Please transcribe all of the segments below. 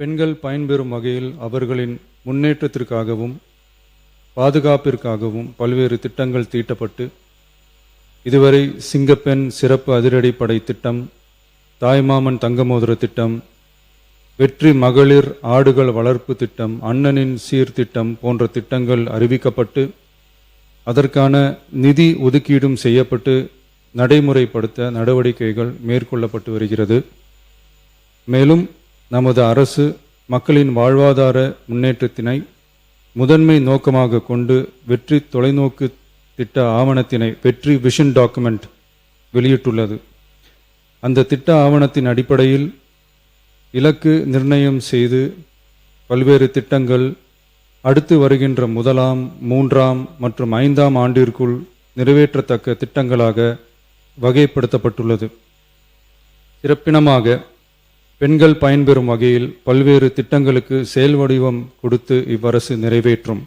பெண்கள் பயன்பெறும் வகையில் அவர்களின் முன்னேற்றத்திற்காகவும் பாதுகாப்பிற்காகவும் பல்வேறு திட்டங்கள் தீட்டப்பட்டு இதுவரை சிங்கப்பெண் சிறப்பு அதிரடிப்படை திட்டம், தாய்மாமன் தங்கமோதிர திட்டம், வெற்றி மகளிர் ஆடுகள் வளர்ப்பு திட்டம், அண்ணனின் சீர்திட்டம் போன்ற திட்டங்கள் அறிவிக்கப்பட்டு அதற்கான நிதி ஒதுக்கீடும் செய்யப்பட்டு நடைமுறைப்படுத்த நடவடிக்கைகள் மேற்கொள்ளப்பட்டு வருகிறது. மேலும் நமது அரசு மக்களின் வாழ்வாதார முன்னேற்றத்தினை முதன்மை நோக்கமாக கொண்டு வெற்றி தொலைநோக்கு திட்ட ஆவணத்தினை வெற்றி விஷன் டாக்குமெண்ட் வெளியிட்டுள்ளது. அந்த திட்ட ஆவணத்தின் அடிப்படையில் இலக்கு நிர்ணயம் செய்து பல்வேறு திட்டங்கள் அடுத்து வருகின்ற 1ஆம், 3ஆம் மற்றும் 5ஆம் ஆண்டிற்குள் நிறைவேற்றத்தக்க திட்டங்களாக வகைப்படுத்தப்பட்டுள்ளது. சிறப்பினமாக பெண்கள் பயன்பெறும் வகையில் பல்வேறு திட்டங்களுக்கு செயல் வடிவம் கொடுத்து இவ்வரசு நிறைவேற்றும்.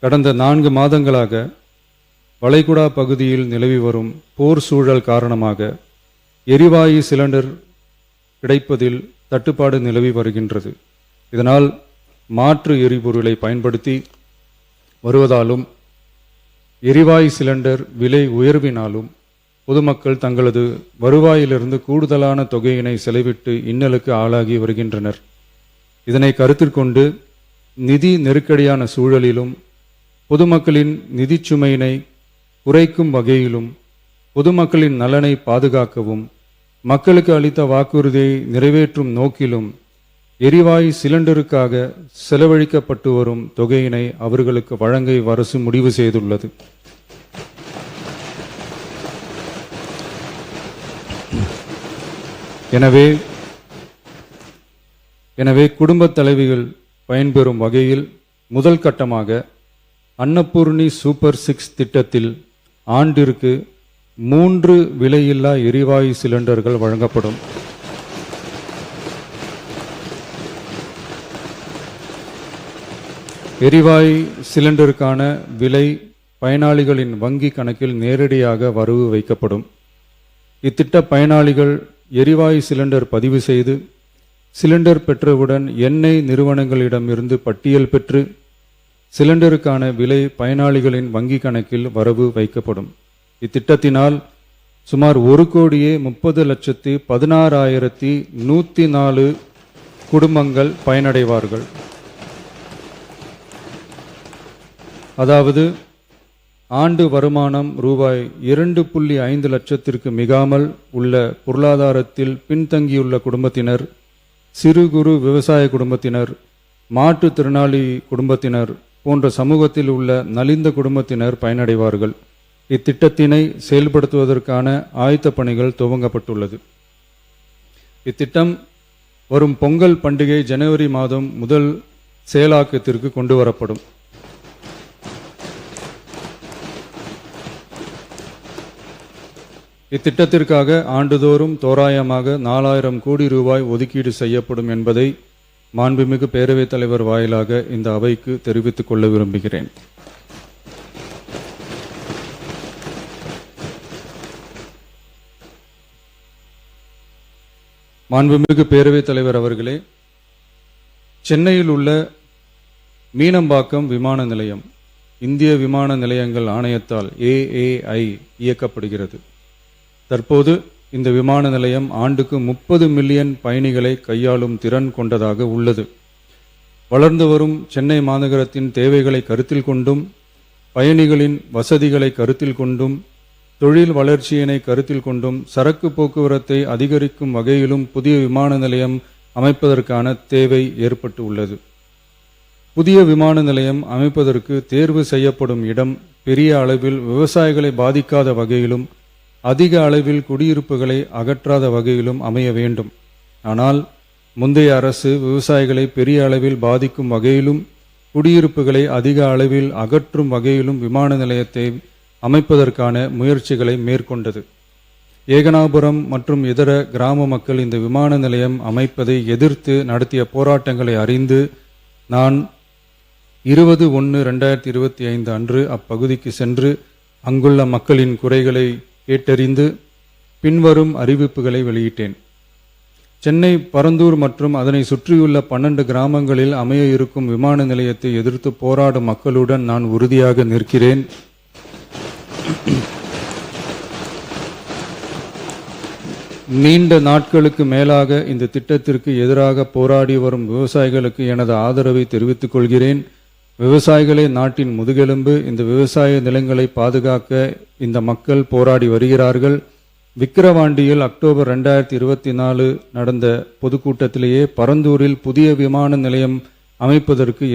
கடந்த 4 மாதங்களாக வளைகுடா பகுதியில் நிலவி வரும் போர் சூழல் காரணமாக எரிவாயு சிலிண்டர் கிடைப்பதில் தட்டுப்பாடு நிலவி வருகின்றது. இதனால் மாற்று எரிபொருளை பயன்படுத்தி வருவதாலும் எரிவாயு சிலிண்டர் விலை உயர்வினாலும் பொதுமக்கள் தங்களது வருவாயிலிருந்து கூடுதலான தொகையினை செலவிட்டு இன்னலுக்கு ஆளாகி வருகின்றனர். இதனை கருத்தில் கொண்டு நிதி நெருக்கடியான சூழலிலும் பொதுமக்களின் நிதி சுமையினை குறைக்கும் வகையிலும் பொதுமக்களின் நலனை பாதுகாக்கவும் மக்களுக்கு அளித்த வாக்குறுதியை நிறைவேற்றும் நோக்கிலும் எரிவாயு சிலிண்டருக்காக செலவழிக்கப்பட்டு வரும் தொகையினை அவர்களுக்கு வழங்க அரசு முடிவு செய்துள்ளது. எனவே குடும்பத் தலைவிகள் பயன்பெறும் வகையில் முதல் கட்டமாக அன்னபூர்ணி சூப்பர் 6 திட்டத்தில் ஆண்டிற்கு 3 விலையில்லா எரிவாயு சிலிண்டர்கள் வழங்கப்படும். எரிவாயு சிலிண்டருக்கான விலை பயனாளிகளின் வங்கி கணக்கில் நேரடியாக வரவு வைக்கப்படும். இத்திட்ட பயனாளிகள் எரிவாயு சிலிண்டர் பதிவு செய்து சிலிண்டர் பெற்றவுடன் எண்ணெய் நிறுவனங்களிடமிருந்து பட்டியல் பெற்று சிலிண்டருக்கான விலை பயனாளிகளின் வங்கி கணக்கில் வரவு வைக்கப்படும். இத்திட்டத்தினால் சுமார் 1,30,16,104 குடும்பங்கள் பயனடைவார்கள். அதாவது ஆண்டு வருமானம் ரூபாய் 2.5 லட்சத்திற்கு மிகாமல் உள்ள பொருளாதாரத்தில் பின்தங்கியுள்ள குடும்பத்தினர், சிறு குறு விவசாய குடும்பத்தினர், மாற்றுத்திறனாளி குடும்பத்தினர் போன்ற சமூகத்தில் உள்ள நலிந்த குடும்பத்தினர் பயனடைவார்கள். இத்திட்டத்தினை செயல்படுத்துவதற்கான ஆயத்த பணிகள் துவங்கப்பட்டுள்ளது. இத்திட்டம் வரும் பொங்கல் பண்டிகை ஜனவரி மாதம் முதல் செயலாக்கத்திற்கு கொண்டு வரப்படும். இத்திட்டத்திற்காக ஆண்டுதோறும் தோராயமாக 4000 கோடி ரூபாய் ஒதுக்கீடு செய்யப்படும் என்பதை மாண்புமிகு பேரவைத் தலைவர் வாயிலாக இந்த அவைக்கு தெரிவித்துக் கொள்ள விரும்புகிறேன். மாண்புமிகு பேரவைத் தலைவர் அவர்களே, சென்னையில் உள்ள மீனம்பாக்கம் விமான நிலையம் இந்திய விமான நிலையங்கள் ஆணையத்தால் AAI இயக்கப்படுகிறது. தற்போது இந்த விமான நிலையம் ஆண்டுக்கு 30 மில்லியன் பயணிகளை கையாளும் திறன் கொண்டதாக உள்ளது. வளர்ந்து வரும் சென்னை மாநகரத்தின் தேவைகளை கருத்தில் கொண்டும் பயணிகளின் வசதிகளை கருத்தில் கொண்டும் தொழில் வளர்ச்சியினை கருத்தில் கொண்டும் சரக்கு போக்குவரத்தை அதிகரிக்கும் வகையிலும் புதிய விமான நிலையம் அமைப்பதற்கான தேவை ஏற்பட்டு உள்ளது. புதிய விமான நிலையம் அமைப்பதற்கு தேர்வு செய்யப்படும் இடம் பெரிய அளவில் விவசாயிகளை பாதிக்காத வகையிலும் அதிக அளவில் குடியிருப்புகளை அகற்றாத வகையிலும் அமைய வேண்டும். ஆனால் முந்தைய அரசு விவசாயிகளை பெரிய அளவில் பாதிக்கும் வகையிலும் குடியிருப்புகளை அதிக அளவில் அகற்றும் வகையிலும் விமான நிலையத்தை அமைப்பதற்கான முயற்சிகளை மேற்கொண்டது. ஏகனாபுரம் மற்றும் இதர கிராம மக்கள் இந்த விமான நிலையம் அமைப்பதை எதிர்த்து நடத்திய போராட்டங்களை அறிந்து நான் 20/1/2025 அன்று அப்பகுதிக்கு சென்று அங்குள்ள மக்களின் குறைகளை கேட்டறிந்து பின்வரும் அறிவிப்புகளை வெளியிட்டேன். சென்னை பரந்தூர் மற்றும் அதனை சுற்றியுள்ள 12 கிராமங்களில் அமைய இருக்கும் விமான நிலையத்தை எதிர்த்து போராடும் மக்களுடன் நான் உறுதியாக நிற்கிறேன். நீண்ட நாட்களுக்கு மேலாக இந்த திட்டத்திற்கு எதிராக போராடி வரும் விவசாயிகளுக்கு எனது ஆதரவை தெரிவித்துக் கொள்கிறேன். விவசாயிகளே நாட்டின் முதுகெலும்பு. இந்த விவசாய நிலங்களை பாதுகாக்க இந்த மக்கள் போராடி வருகிறார்கள். விக்கிரவாண்டியில் அக்டோபர் 2024 நடந்த பொதுக்கூட்டத்திலேயே பரந்தூரில் புதிய விமான நிலையம் அமைப்பதற்கு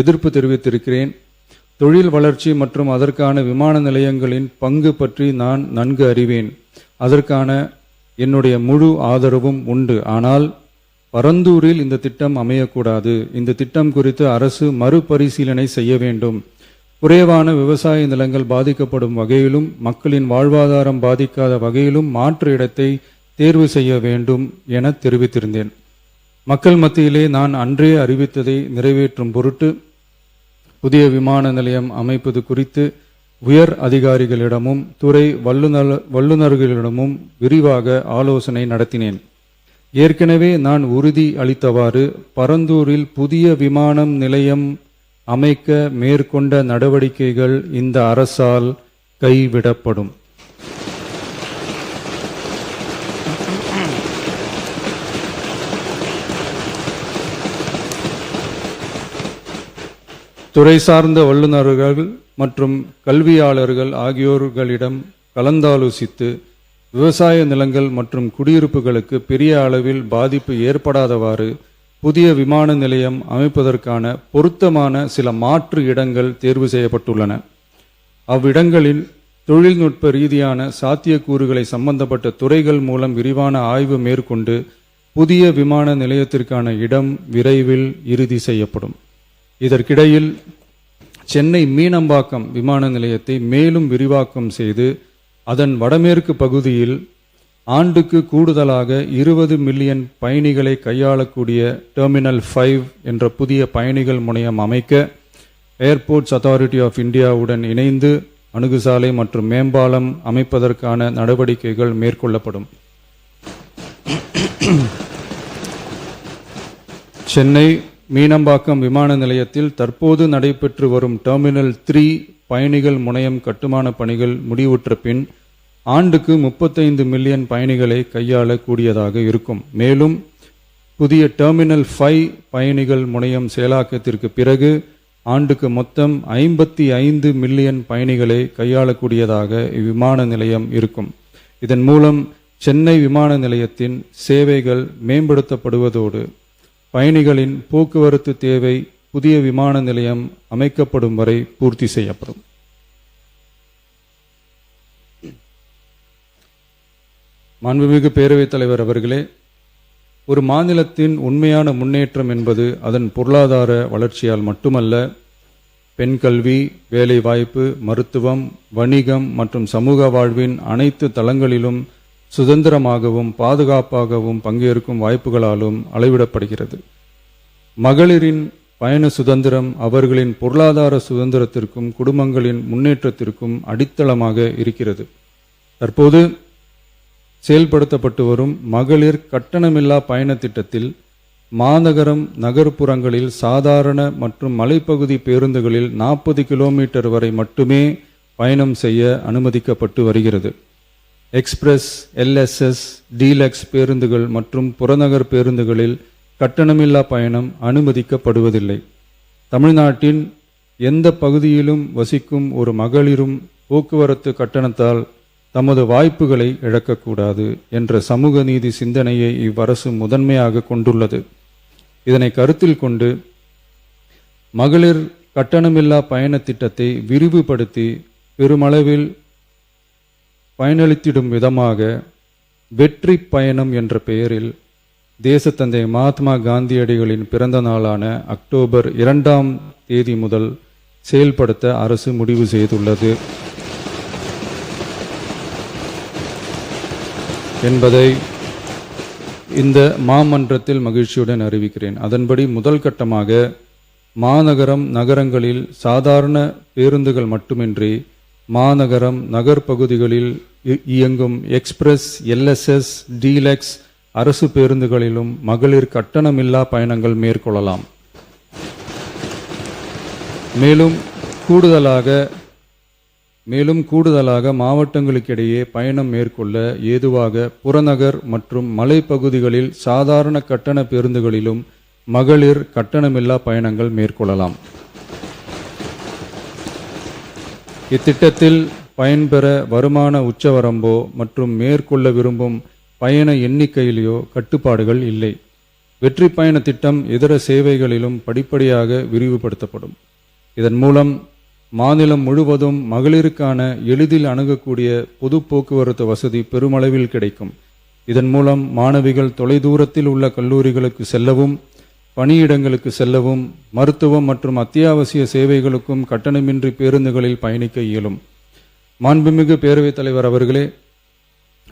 எதிர்ப்பு தெரிவித்திருக்கிறேன். தொழில் வளர்ச்சி மற்றும் அதற்கான விமான நிலையங்களின் பங்கு பற்றி நான் நன்கு அறிவேன். அதற்கான என்னுடைய முழு ஆதரவும் உண்டு. ஆனால் பரந்தூரில் இந்த திட்டம் அமையக்கூடாது. இந்த திட்டம் குறித்து அரசு மறுபரிசீலனை செய்ய வேண்டும். குறைவான விவசாய நிலங்கள் பாதிக்கப்படும் வகையிலும் மக்களின் வாழ்வாதாரம் பாதிக்காத வகையிலும் மாற்று இடத்தை தேர்வு செய்ய வேண்டும் என தெரிவித்திருந்தேன். மக்கள் மத்தியிலே நான் அன்றே அறிவித்ததை நிறைவேற்றும் பொருட்டு புதிய விமான நிலையம் அமைப்பது குறித்து உயர் அதிகாரிகளிடமும் துறை வல்லுநர்களிடமும் விரிவாக ஆலோசனை நடத்தினேன். ஏற்கனவே நான் உறுதி அளித்தவாறு பரந்தூரில் புதிய விமானம் நிலையம் அமைக்க மேற்கொண்ட நடவடிக்கைகள் இந்த அரசால் கைவிடப்படும். துறை சார்ந்த வல்லுநர்கள் மற்றும் கல்வியாளர்கள் ஆகியோர்களிடம் கலந்தாலோசித்து விவசாய நிலங்கள் மற்றும் குடியிருப்புகளுக்கு பெரிய அளவில் பாதிப்பு ஏற்படாதவாறு புதிய விமான நிலையம் அமைப்பதற்கான பொருத்தமான சில மாற்று இடங்கள் தேர்வு செய்யப்பட்டுள்ளன. அவ்விடங்களில் தொழில்நுட்ப ரீதியான சாத்தியக்கூறுகளை சம்பந்தப்பட்ட துறைகள் மூலம் விரிவான ஆய்வு மேற்கொண்டு புதிய விமான நிலையத்திற்கான இடம் விரைவில் இறுதி செய்யப்படும். இதற்கிடையில் சென்னை மீனம்பாக்கம் விமான நிலையத்தை மேலும் விரிவாக்கம் செய்து அதன் வடமேற்கு பகுதியில் ஆண்டுக்கு கூடுதலாக 20 மில்லியன் பயணிகளை கையாளக்கூடிய டெர்மினல் 5 என்ற புதிய பயணிகள் முனையம் அமைக்க ஏர்போர்ட்ஸ் அத்தாரிட்டி ஆஃப் இந்தியாவுடன் இணைந்து அணுகுசாலை மற்றும் மேம்பாலம் அமைப்பதற்கான நடவடிக்கைகள் மேற்கொள்ளப்படும். சென்னை மீனம்பாக்கம் விமான நிலையத்தில் தற்போது நடைபெற்று வரும் டெர்மினல் 3 பயணிகள் முனையம் கட்டுமான பணிகள் முடிவுற்ற பின் ஆண்டுக்கு 35 மில்லியன் பயணிகளை கையாளக்கூடியதாக இருக்கும். மேலும் புதிய டெர்மினல் 5 பயணிகள் முனையம் செயலாக்கத்திற்கு பிறகு ஆண்டுக்கு மொத்தம் 55 மில்லியன் பயணிகளை கையாளக்கூடியதாக இவ்விமான நிலையம் இருக்கும். இதன் மூலம் சென்னை விமான நிலையத்தின் சேவைகள் மேம்படுத்தப்படுவதோடு பயணிகளின் போக்குவரத்து தேவை புதிய விமான நிலையம் அமைக்கப்படும் வரை பூர்த்தி செய்யப்படும். மாண்புமிகு பேரவைத் தலைவர் அவர்களே, ஒரு மாநிலத்தின் உண்மையான முன்னேற்றம் என்பது அதன் பொருளாதார வளர்ச்சியால் மட்டுமல்ல, பெண் கல்வி, வேலைவாய்ப்பு, மருத்துவம், வணிகம் மற்றும் சமூக வாழ்வின் அனைத்து தளங்களிலும் சுதந்திரமாகவும் பாதுகாப்பாகவும் பங்கேற்கும் வாய்ப்புகளாலும் அளவிடப்படுகிறது. மகளிரின் பயண சுதந்திரம் அவர்களின் பொருளாதார சுதந்திரத்திற்கும் குடும்பங்களின் முன்னேற்றத்திற்கும் அடித்தளமாக இருக்கிறது. தற்போது செயல்படுத்தப்பட்டு வரும் மகளிர் கட்டணமில்லா பயண திட்டத்தில் மாநகரம் நகர்ப்புறங்களில் சாதாரண மற்றும் மலைப்பகுதி பேருந்துகளில் 40 கிலோமீட்டர் வரை மட்டுமே பயணம் செய்ய அனுமதிக்கப்பட்டு வருகிறது. எக்ஸ்பிரஸ், எல்எஸ்எஸ், டீலக்ஸ் பேருந்துகள் மற்றும் புறநகர் பேருந்துகளில் கட்டணமில்லா பயணம் அனுமதிக்கப்படுவதில்லை. தமிழ்நாட்டின் எந்த பகுதியிலும் வசிக்கும் ஒரு மகளிரும் போக்குவரத்து கட்டணத்தால் தமது வாய்ப்புகளை இழக்கக்கூடாது என்ற சமூக நீதி சிந்தனையை இவ்வரசு முதன்மையாக கொண்டுள்ளது. இதனை கருத்தில் கொண்டு மகளிர் கட்டணமில்லா பயண திட்டத்தை விரிவுபடுத்தி பெருமளவில் பயனளித்திடும் விதமாக வெற்றி பயணம் என்ற பெயரில் தேசத்தந்தை மகாத்மா காந்தியடிகளின் பிறந்த நாளான அக்டோபர் 2ஆம் தேதி முதல் செயல்படுத்த அரசு முடிவு செய்துள்ளது என்பதை இந்த மாமன்றத்தில் மகிழ்ச்சியுடன் அறிவிக்கிறேன். அதன்படி முதல் கட்டமாக மாநகரம் நகரங்களில் சாதாரண பேருந்துகள் மட்டுமின்றி மாநகரம் நகர்பகுதிகளில் இயங்கும் எக்ஸ்பிரஸ், எல்எஸ்எஸ், டீலக்ஸ் அரசு பேருந்துகளிலும் மகளிர் கட்டணமில்லா பயணங்கள் மேற்கொள்ளலாம். மேலும் கூடுதலாக மாவட்டங்களுக்கிடையே பயணம் மேற்கொள்ள ஏதுவாக புறநகர் மற்றும் மலைப்பகுதிகளில் சாதாரண கட்டண பேருந்துகளிலும் மகளிர் கட்டணமில்லா பயணங்கள் மேற்கொள்ளலாம். இத்திட்டத்தில் பயன்பெற வருமான உச்சவரம்போ மற்றும் மேற்கொள்ள விரும்பும் பயண எண்ணிக்கையிலேயோ கட்டுப்பாடுகள் இல்லை. வெற்றி பயண திட்டம் இதர சேவைகளிலும் படிப்படியாக விரிவுபடுத்தப்படும். இதன் மூலம் மாநிலம் முழுவதும் மகளிருக்கான எளிதில் அணுகக்கூடிய பொது போக்குவரத்து வசதி பெருமளவில் கிடைக்கும். இதன் மூலம் மாணவிகள் தொலைதூரத்தில் உள்ள கல்லூரிகளுக்கு செல்லவும், பணியிடங்களுக்கு செல்லவும், மருத்துவம் மற்றும் அத்தியாவசிய சேவைகளுக்கும் கட்டணமின்றி பேருந்துகளில் பயணிக்க இயலும். மாண்புமிகு பேரவைத் தலைவர் அவர்களே,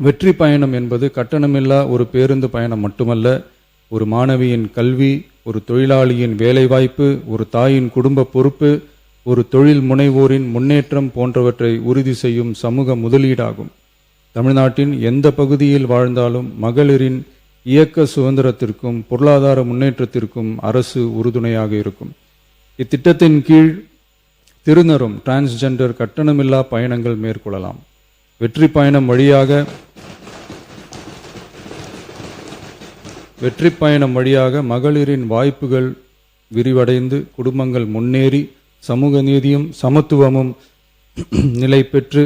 வெற்றி பயணம் என்பது கட்டணமில்லா ஒரு பேருந்து பயணம் மட்டுமல்ல, ஒரு மாணவியின் கல்வி, ஒரு தொழிலாளியின் வேலைவாய்ப்பு, ஒரு தாயின் குடும்ப பொறுப்பு, ஒரு தொழில் முனைவோரின் முன்னேற்றம் போன்றவற்றை உறுதி செய்யும் சமூக முதலீடாகும். தமிழ்நாட்டின் எந்த பகுதியில் வாழ்ந்தாலும் மகளிரின் இயக்க சுதந்திரத்திற்கும் பொருளாதார முன்னேற்றத்திற்கும் அரசு உறுதுணையாக இருக்கும். இத்திட்டத்தின் கீழ் திருநரும் டிரான்ஸ்ஜெண்டர் கட்டணமில்லா பயணங்கள் மேற்கொள்ளலாம். வெற்றி பயணம் வழியாக மகளிரின் வாய்ப்புகள் விரிவடைந்து குடும்பங்கள் முன்னேறி சமூக நீதியும் சமத்துவமும் நிலை பெற்று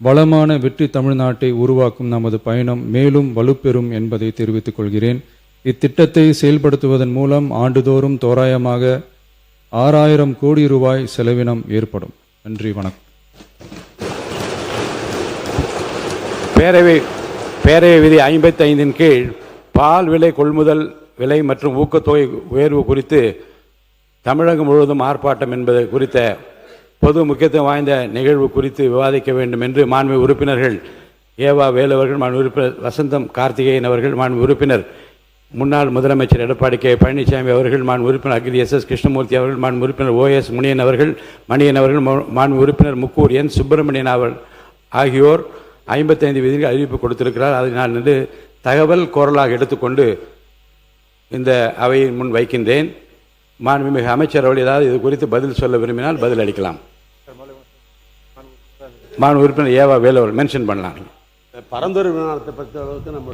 வளமான வெற்றி தமிழ்நாட்டை உருவாக்கும் நமது பயணம் மேலும் வலுப்பெறும் என்பதை தெரிவித்துக் கொள்கிறேன். இத்திட்டத்தை செயல்படுத்துவதன் மூலம் ஆண்டுதோறும் தோராயமாக 6000 கோடி ரூபாய் செலவினம் ஏற்படும். நன்றி, வணக்கம். பேரவை விதி 55 கீழ் பால் விலை கொள்முதல் விலை மற்றும் ஊக்கத்தொகை உயர்வு குறித்து தமிழகம் முழுவதும் ஆர்ப்பாட்டம் என்பது குறித்த பொது முக்கியத்துவம் வாய்ந்த நிகழ்வு குறித்து விவாதிக்க வேண்டும் என்று மாண்பு உறுப்பினர்கள் ஏவா வேலு அவர்கள், மாண்பு உறுப்பினர் வசந்தம் கார்த்திகேயன் அவர்கள், மாண்பு உறுப்பினர் முன்னாள் முதலமைச்சர் எடப்பாடி கே பழனிசாமி அவர்கள், மாண்பு உறுப்பினர் அகிரி எஸ் கிருஷ்ணமூர்த்தி அவர்கள், மாண்பு உறுப்பினர் OS மணியன் அவர்கள், மாண்பு உறுப்பினர் முக்கூர் என் சுப்பிரமணியன் அவர்கள் ஆகியோர் 55 விதிகள் அறிவிப்பு கொடுத்திருக்கிறார். அதை நான் வந்து தகவல் கோரலாக எடுத்துக்கொண்டு இந்த அவையின் முன் வைக்கின்றேன். மாண்புமிகு அமைச்சர் அவர்கள் ஏதாவது இது குறித்து பதில் சொல்ல விரும்பினால் பதில் அளிக்கலாம். மாண்பு உறுப்பினர் ஏவா வேலு அவர்கள் மென்ஷன் பண்ணலாம். பரந்தூர் விமானத்தை பற்றி அளவுக்கு நம்ம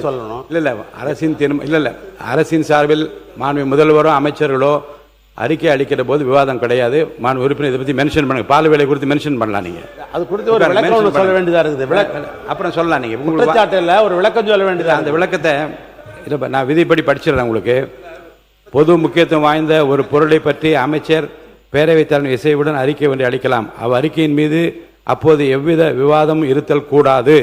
சொல்லணும். இல்லை அரசின் சார்பில் மாண்பு முதல்வரோ அமைச்சர்களோ அறிக்கை அளிக்கிற போது விவாதம் கிடையாது. மாண்பு உறுப்பினர் இதை பற்றி மென்ஷன் பண்ணுங்க. பால் விலை குறித்து மென்ஷன் பண்ணலாம். நீங்க அது குறித்து ஒரு விளக்கம் சொல்ல வேண்டியதா இருக்குது. அப்புறம் சொல்லலாம். நீங்க குற்றச்சாட்டில் ஒரு விளக்கம் சொல்ல வேண்டியது. அந்த விளக்கத்தை நான் விதிப்படி படிச்சிடறேன் உங்களுக்கு. பொது முக்கியத்துவம் வாய்ந்த ஒரு பொருளை பற்றி அமைச்சர் பேரவைத் தலைவர் இசைவுடன் அறிக்கை ஒன்றை அளிக்கலாம். அறிக்கையின் மீது அப்போது எவ்வித விவாதமும் இருத்தல் கூடாது.